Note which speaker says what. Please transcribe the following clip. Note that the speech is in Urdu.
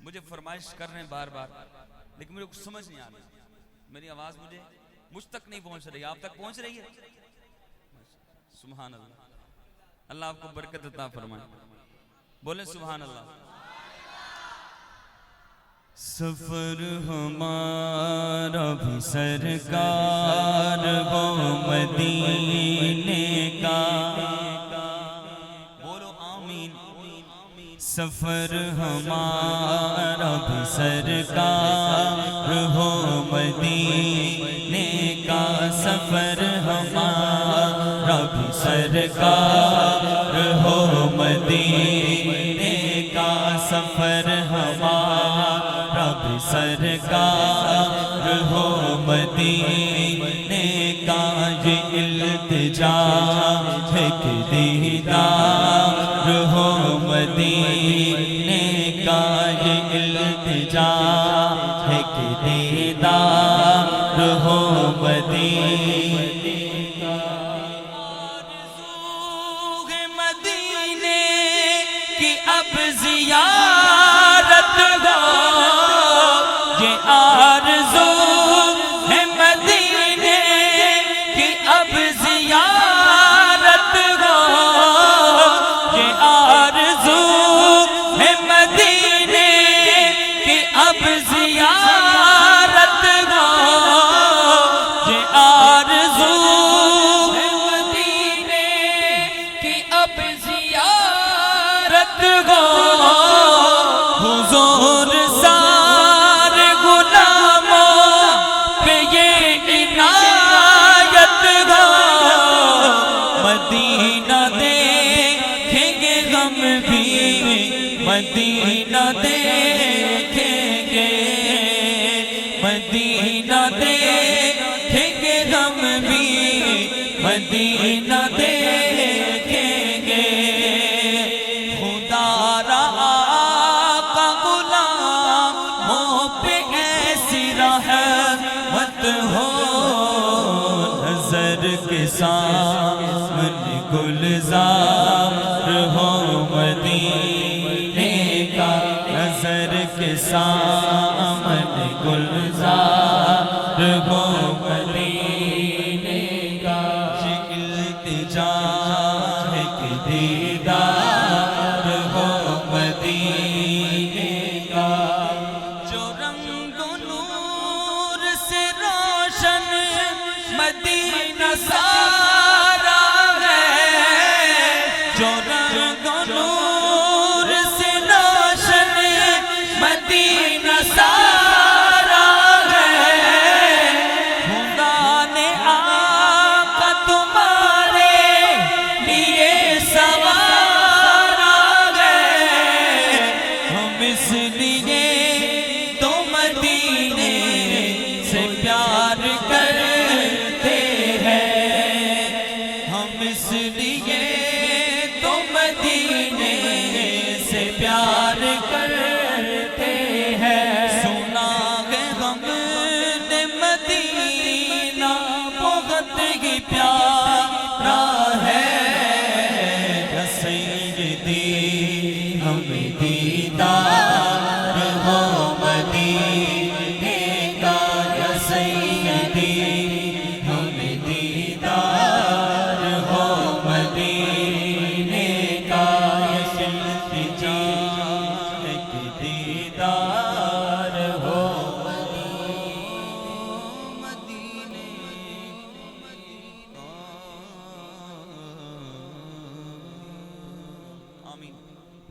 Speaker 1: مجھے فرمائش کر رہے ہیں بار بار، لیکن مجھے کچھ سمجھ نہیں آ رہا، میری آواز مجھ تک نہیں پہنچ رہی، آپ تک پہنچ رہی ہے؟ سبحان اللہ، اللہ آپ کو برکت عطا فرمائے، بولیں سبحان اللہ۔
Speaker 2: سفر ہمارا بھی سرکار ہو مدینے کا،
Speaker 1: بولو آمین۔
Speaker 2: سفر ہمارا بھی سرکار ہو مدینے کا، سفر ہمارا بھی سرکار ہو مدینے کا، سفر ہمارا بھی سرکار ہو مدینے کا، یہ التجا ہے کہ دیدار ہو مدینے کا، یہ التجا ہے کہ دیدار ہو مدینے کا، آرزو ہے مدینے کی اب زیارت ہو، یہ آرزو ہے مدینے کی اب زیارت ہو، یہ آرزو ہے مدینے کی اب زیارت ہو، یہ آرزو ہے مدینے کی اب زیارت ہو، حضور سارے غلاموں پہ یہ عنایت ہو، مدینہ دیکھیں گے ہم بھی، مدینہ دیکھیں گے، مدینہ دیکھیں گے ہم بھی، مدینہ دیکھیں گے، خدا را آقا غلاموں پہ ایسی رحمت ہو، نظر کے سامنے گلزار ہو مدینے کا، نظر کے سامنے گلزار ہو مدینے کا، یہ التجا ہے کہ دیدار ہو مدینے کا، جو رنگ و نور سے روشن مدینہ سارا ہے، جو رنگ و نور سے روشن مدینہ سارا ہے، خدا نے آقا تمہارے لیے سوارا ہے، ہم اس لیے تو مدینے سے پیار کرتے ہیں، ہم اس لیے تو مدینے سے پیار کرتے ہیں، سنا ہے ہم نے مدینہ بہت ہی پیارا ہے، یا سیدی ہمیں دیدار ہو مدینے کا، یا سیدی ہمیں دیدار ہو مدینے کا، یا التجا ہے کہ دیدار ہو
Speaker 1: مدینے آمین۔